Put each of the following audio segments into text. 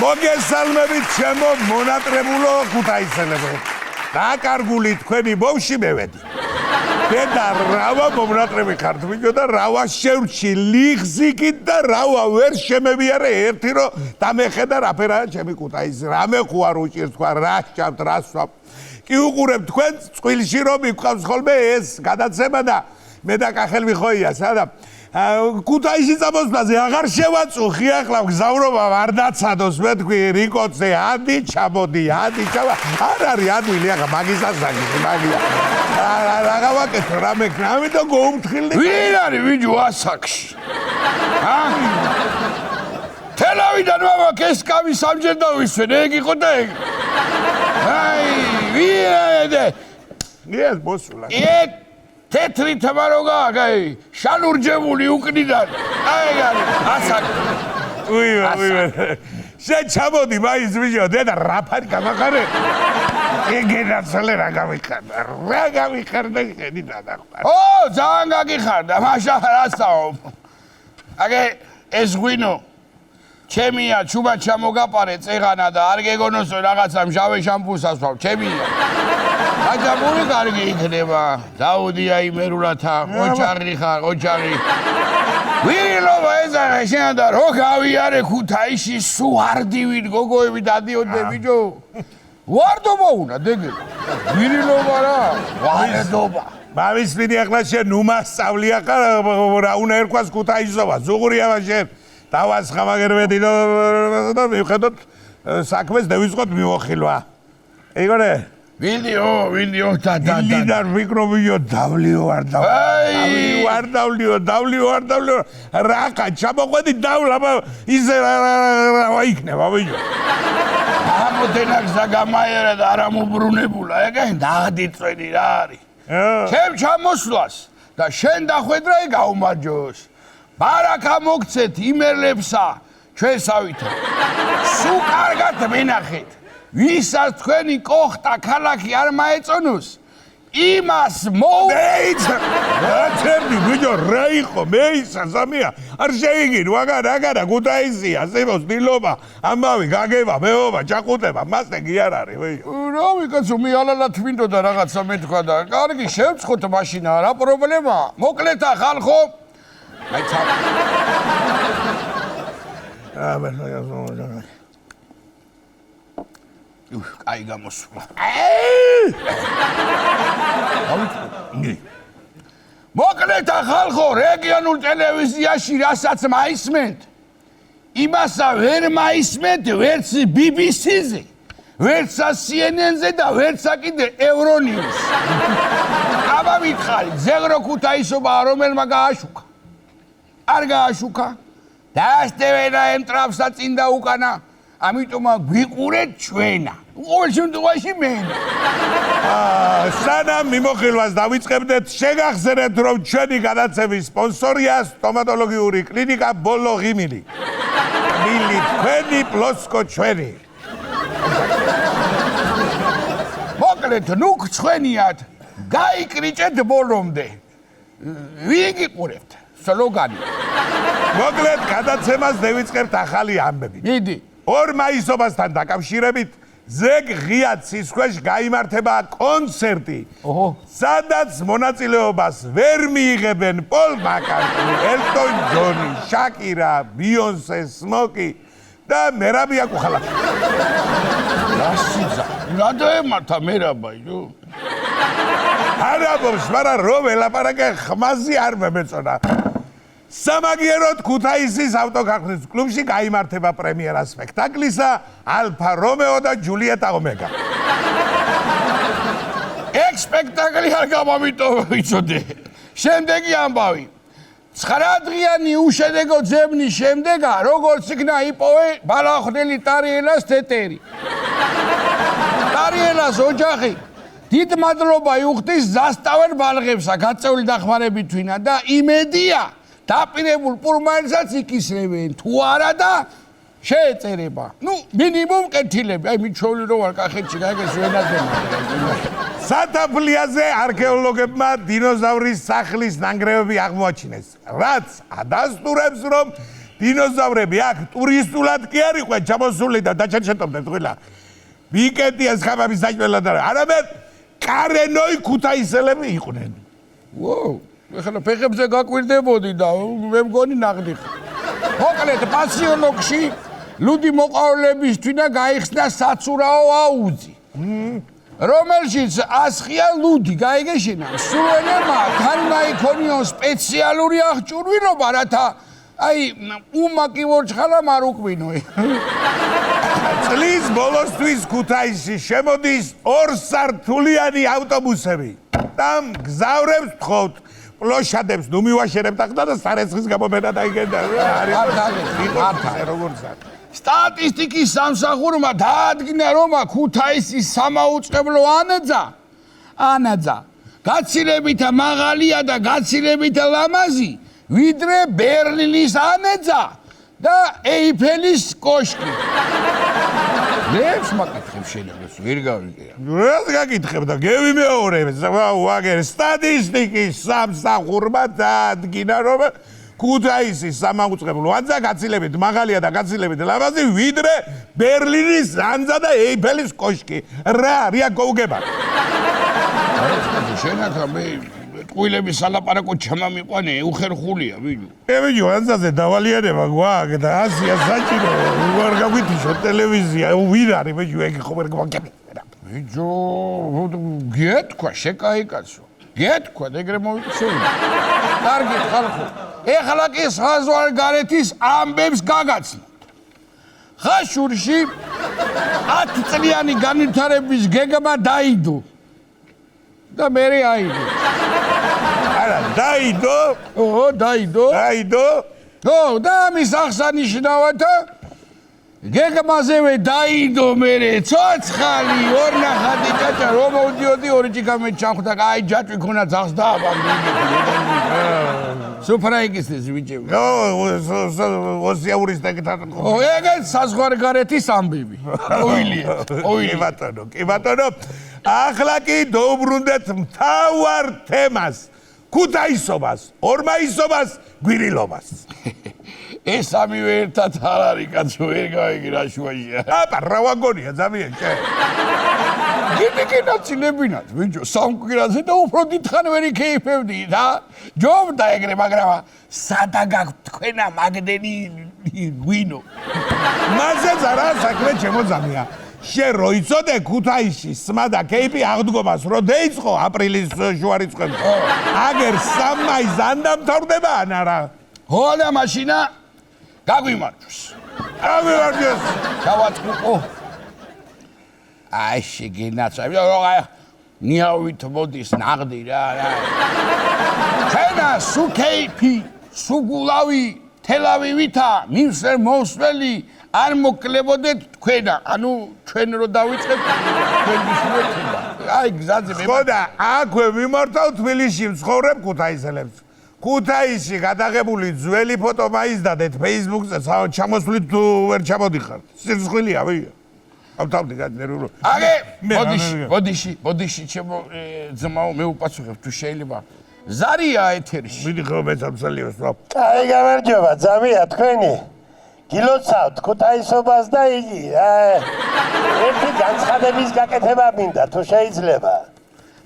მოგესალმებით ჩემო მონატრებულო ქუთაისელებო. დაკარგული თქვენი ბავში მევედი. დედა რავა მომნატრები ხართ ვიდეო და რავა შევრჩი ლიხზიკით და რავა ვერ შემევიარე ერთი რომ დამეხედა რაფერაა ჩემი ქუთაისი. რამე ხო არ უჭირთ თქვა რა სჭამთ რა სვამ. კი უყურებ თქვენ წყვილში რომ მიყავს ხოლმე ეს გადაცემა და მე დაკახელ მიხოია სადა ქუთაისში წამოსვლაზე აღარ შევაწუხი ახლა გზავრობა არ დაცადოს მე თქვი რიკოძე ადი ჩამოდი ადი ჩავა არ არის ადვილი ახლა მაგის ასაკი მაგია რა გავაკეთო რა მექნა ამიტომ გოუმთხილდი ვინ არის ვიჯო ასაკში თელავიდან მამაკ ეს კამი სამჯერ დავისვენ ეგ იყო და ეგ აი ვინ ეს მოსულა თეთრი თამაროგა აი შანურჯებული უკნიდან აი ასაკი უი შენ ჩამოდი მაინც ვიჯო დედა რაფარი გამახარე ეგენაცალე რა გავიხარდა ხედი დადახარ ო ძალიან გაგიხარდა მაშა რასაო აგე ეს გვინო ჩემია ჩუბა ჩამოგაპარე წეღანა და არ გეგონოს რაღაცა მჟავე შამპუსას ვავ ჩემია აჯამური კარგი იქნება დაუდია იმერულათა ოჯახი ხარ ოჯახი ვირილობა ეზარა შენ და რო გავიარე ქუთაისში სუ არდივით გოგოები დადიოდე ბიჭო ვარდობა უნდა დეგე ვირილობა რა ვარდობა მამისმინი ახლა შენ უმასწავლია ხარ რა უნდა ერქვას ქუთაისობა ზუღურია შენ დავასხამაგერვედი და მივხედოთ საქმეს დავიწყოთ მიმოხილვა ეგორე ვიდეო და ილიდან ვიკრობიო დავლიო არ დავლიო რაყა ჩამოყვედი დავლაბა ისე რა იქნება ვიჯო ამოდენა გზა გამაერა და არ ამობრუნებულა ეგენ დაღდიწვენი რა არის ჩემ ჩამოსვლას და შენ დახვედრა ეგ აუმარჯოს ბარაკა მოგცეთ იმერლებსა ჩვენსავითო სუ კარგად მენახეთ ვისაც თქვენი კოხტა ქალაქი არ მაეწონოს იმას მეიც რა თერდი ვიდეო რა იყო მეისა ზამია არ შეიგინო აგარა ქუთაისია ზემოს დილობა ამავე გაგება მეობა ჭაყუტება მასე კი არ არის რა ვიკაცო მე ალალად მინდოდა რაღაცა მეთქვა და კარგი შევწხოთ მაშინა რა პრობლემაა მოკლეთა ხალხო აი ცა აი გამოსვლა მოკლეთა ხალხო რეგიონულ ტელევიზიაში რასაც მაისმენთ იმასა ვერ მაისმენთ ვერც BBC-ზე ვერც CNN-ზე და ვერც კიდე Euronews აბა მითხარი ზეგრო ქუთაისობა რომელმა გააშუქა არ გააშუქა დაასტევენა ემტრაფსა წინ და უკანა ამიტომ გვიყურეთ ჩვენა ყოველ შემთხვევაში მენა სანამ მიმოხილვას დავიწყებდეთ შეგახსენებთ რომ ჩვენი გადაცემის სპონსორია სტომატოლოგიური კლინიკა ბოლო ღიმილი მილი თქვენი პლოსკო ჩვენი მოკლედ ნუ გცხვენიათ გაიკრიჭეთ ბოლომდე ვინ გიყურებთ სლოგანი მოკლედ გადაცემას დავიწყებთ ახალი ამბები დიდი 2 მაისობასთან დაკავშირებით ზეგ ღია ცისქვეშ გაიმართება კონცერტი სადაც მონაწილეობას ვერ მიიღებენ პოლ მაკარტნი ელტონ ჯონი შაკირა ბიონსე სმოკი და მერაბი აკუხალა რასიზა რა დაემართა მერაბა იო არაბობს მაგრამ რომ ელაპარაკე ხმაზე არ მემეწონა სამაგიეროდ ქუთაისის ავტოქარხნის კლუბში გაიმართება პრემიერა სპექტაკლისა ალფა რომეო და ჯულიეტა ომეგა. ეგ სპექტაკლი არ გამომიტოვა იცოდე. შემდეგი ამბავი. 9 დღიანი უშედეგო ძებნის შემდეგა როგორც იქნა იპოვე ბალახდელი ტარიელას თეთერი. ტარიელას ოჯახი დიდ მადლობა იუხდის ზასტავენ ბალღებსა გაწეული დახმარებით თვითონ და იმედია დაპირებულ პურმანსაც იქისრებენ თუ არა და შეეწერება. ნუ მინიმუმ კეთილები. აი მიჩვეული რო ვარ კახეთში გაგეს ვენაზე. სათაფლიაზე არქეოლოგებმა დინოზავრის სახლის ნანგრევები აღმოაჩინეს, რაც ადასტურებს, რომ დინოზავრები აქ ტურისტულად კი არ იყვნენ ჩამოსული და დაჩერჩეთობდნენ ყველა. ვიკენდიას ხამამის საჭმელად არა, არამედ კარენოი ქუთაისელები იყვნენ. ვოუ, ეხლა ფეხებზე გაკვირდებოდი და მე მგონი ნაღდი ხარ. მოკლედ პასიონოკში ლუდი მოყავლებისთვის და გაიხსნა საცურაო აუზი. რომელშიც 100-ია ლუდი, გაიგეშინა. სულენემა თან უნდა იქონიო სპეციალური აღჭურვილობა, რათა აი უმაკი ვორჩხალა არ უკმინო. წლის ბოლოსთვის ქუთაისში შემოდის 2 სართულიანი ავტობუსები. და გზავრებს თხოვთ პლოშადებს ნუ მივაშერებთ ახლა და სარეცხის გამომენა დაიგენდა. სტატისტიკის სამსახურმა დაადგინა, რომ ქუთაისის სამაუწყებლო ანაძა გაცილებით მაღალია და გაცილებით ლამაზი, ვიდრე ბერლინის ანაძა და ეიფელის კოშკი. ლებს მაკითხებ შეიძლება ვერ გავიგე. რა გაკითხებ და გევიმეორებ, ვაგერ სტატისტიკის სამსახურმა დაადგინა, რომ ქუთაისის სამაუწყებლო ანძა გაცილებით მაღალია და გაცილებით ლამაზი, ვიდრე ბერლინის ანძა და ეიფელის კოშკი. რა არია გოგება? შენახა მე ტყუილების სალაპარაკო ჩამამიყვანე უხერხულია ვინო. ევიჯო ანძაზე დავალიანება გვაქვს და 100-ია საჭირო. უარ გავიტიშო ტელევიზია, ვინ არის ბიჭო ეგ ხომ ვერ გვაგები. ბიჭო, გეთქვა შეკაიკაცო. გეთქვა ეგრე მოვიქცევი. კარგი ხალხო. ეხლა კი საზღვარგარეთის ამბებს გაგაცნობთ. ხაშურში 10 წლიანი განვითარების გეგმა დაიდო. და მე აიდო. არა, დაიდო? დაიდო. და ამის აღსანიშნავად გეგმაზევე დაიდო მე ცოცხალი ორნახატი ჭაჭა რომ მოვდიოდი ორი ჭიქამეთ ჩამხდა აი ჯაჭვი ქონა ძაღს დააბამდი. სუფრაიგის ბიჭები. ოსიაურის დაგთან. ეგეც საზღვარგარეთის ამბები. ოილი. კი ბატონო. ახლა კი დაუბრუნდეთ მთავარ თემას. ქუთაისობას, ორმაისობას, გვირილობას. ეს სამივე ერთად არ არის კაცო, ვერ გავიგე რა შუაშია. აბა რა ვაგონია ძალიან კე. გინაცინებინათ ბიჭო სამკვირაზე და უფრო დიდხან ვერ იქეიფებდი და ჯობდა ეგრე მაგრამ სადა გაქვთ თქვენა მაგდენი გვინო. მაზეც არა საქმე ჩემოძამია. შენ რო იცოდე ქუთაისში სმა და კეიპი აღდგომას რო დაიწყო აპრილის შუარიცხვები. აგერ 3 მაისს ან დამთავრდება ან არა? ხო და მაშინა გაგვიმარჯოს. გავაწყუყო. აი შეგენაცა. ნიავით მოდის ნაღდი რა. ჩენა სუკეიფი, სუგულავი, თელავივითა, მივსერ მოსველი არ მოკლებოდეთ თქვენა. ანუ ჩვენ რო დავიწყეთ თქვენ მისულეთება. აი გზაზე მე. ხო და აქვე მიმართავ თბილისში მცხოვრებ ქუთაისელებს. ქუთაისში გადაღებული ძველი ფოტო მაისდადეთ Facebook-ზე, ჩამოსვლით თუ ვერ ჩამოდიხართ. სირცხვილია ვია. ავთავდი გადნერვრო. აგე ბოდიში ჩემო ძმაო მე უპასუხებ თუ შეიძლება. ზარია ეთერში. მიდი ხო მე სამსალიოს ვარ. აი გამარჯობა ძამია თქვენი. გილოცავთ ქუთაისობას და იგი. ერთი განცხადების გაკეთება მინდა თუ შეიძლება.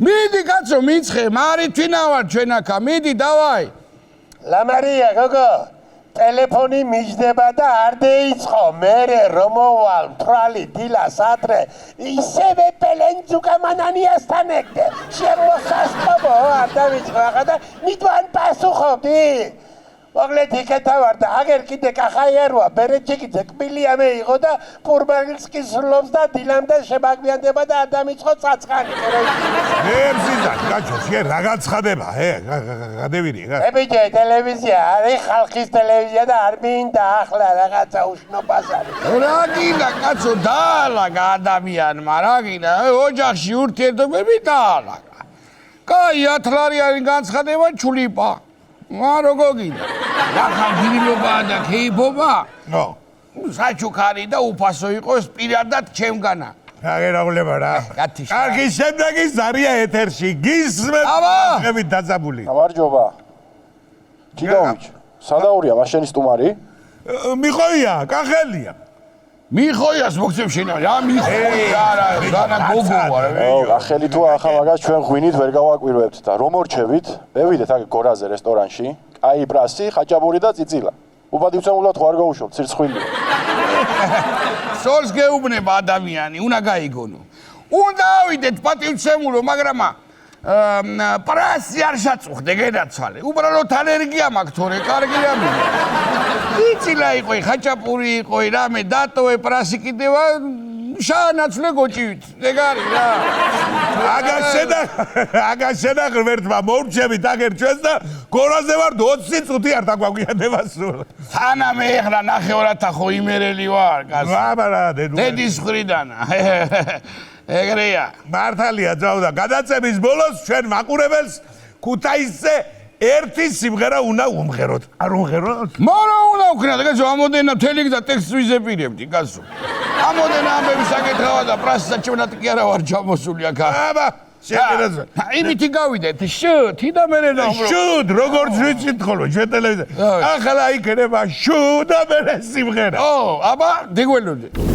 მიდი კაცო მიცხე, მარი თვინა ვარ ჩვენ აქა, მიდი დავაი. ლამარია გოგო, ტელეფონი მიჯდება და არ დაიწყო. მერე რომ მოვალ მთრალი დილა სატრე, ისევე პელენძუკა მანანიასთან ეგდე. შემოსასწობო არ დავიწყო ახლა და მითვან პასუხობდი. მოკლედ იქეთა ვარ და აგერ კიდე კახაიერვა ბერეჩიკიძე კბილია მეიღო და პურბანსკის სლობს და დილამ და შემაგვიანდება და არ დამიწყო წაწყანი. მე მზიდა გაჩო შენ რა გაცხადება გადევირი რა. ბიჭო ტელევიზია არის ხალხის ტელევიზია და არ მინდა ახლა რაღაცა უშნობას არის. რა გინდა კაცო დაალაგა ადამიანმა რა გინდა ოჯახში ურთიერთობები დაალაგა. კაი 10 ლარიანი განცხადება ჩულიპა. მა როგორ გინდა? რახან გირილობა და ქეიფობა? ნო. საჩუქარი და უფასო იყოს პირადად ჩემგანა. აგერავლება რა. კარგი შემდეგი ზარია ეთერში გისმენთ. დაძაბული. გამარჯობა. ჯიგავიჩ, სადაურია მაშენი სტუმარი? მიხოია, კახელია. მიხოიას მოგცემ შენ რა მიხოია რა დანა გოგო ვარ ახელი თუ ახლა მაგას ჩვენ ღვინით ვერ გავაკვირვებთ და რომ ორჩევით, მევიდეთ აქ გორაზე რესტორანში, კაი ბრასი, ხაჭაპური და წიწილა. უბადივცემულად ხო არ გაუშვებთ, ცირცხვილია. სორს გეუბნება ადამიანი, უნდა გაიგონო. უნდა ავიდეთ პატივცემულო, მაგრამ პრასი არ შაწუხდე, გენაცვალე. უბრალოდ ალერგია მაქვს, თორე კარგია მე. წიცილა იყო, ხაჭაპური იყო, რამე დატოვე პრასი კიდევა შაანაცვლე გოჭივით. ეგ არის რა. აგაშენა ღმერთმა მოურჩევით აგერ ჩვენს და გორაზე ვარ 20 წუთი არ დაგვაგვიანდება სულ. თანა მე ეხლა ნახევრათა ხო იმერელი ვარ, კაცო. აბარა დედუ. დედის მხრიდანა. ეგრეა. მართალია ძაო და გადაცემის ბოლოს ჩვენ მაყურებელს ქუთაისზე ერთი სიმღერა უნდა უმღეროთ. არ უმღეროთ? მარა უნდა ვქნათ, კაცო, ამოდენა მთელი გზა ტექსტს ვიზეპირებდი, კაცო. ამოდენა ამბები საკითხავდა და პრასისაც ჩემნად კი არა ვარ ჩამოსული აქ. აბა, შეგერაზა. იმითი გავიდეთ, შუთი და მე ნახო. შუდ, როგორც ვიცით ხოლმე, ჩვენ ტელევიზია. ახლა იქნება შუდ და მე სიმღერა. ო, აბა, დეგველოდე.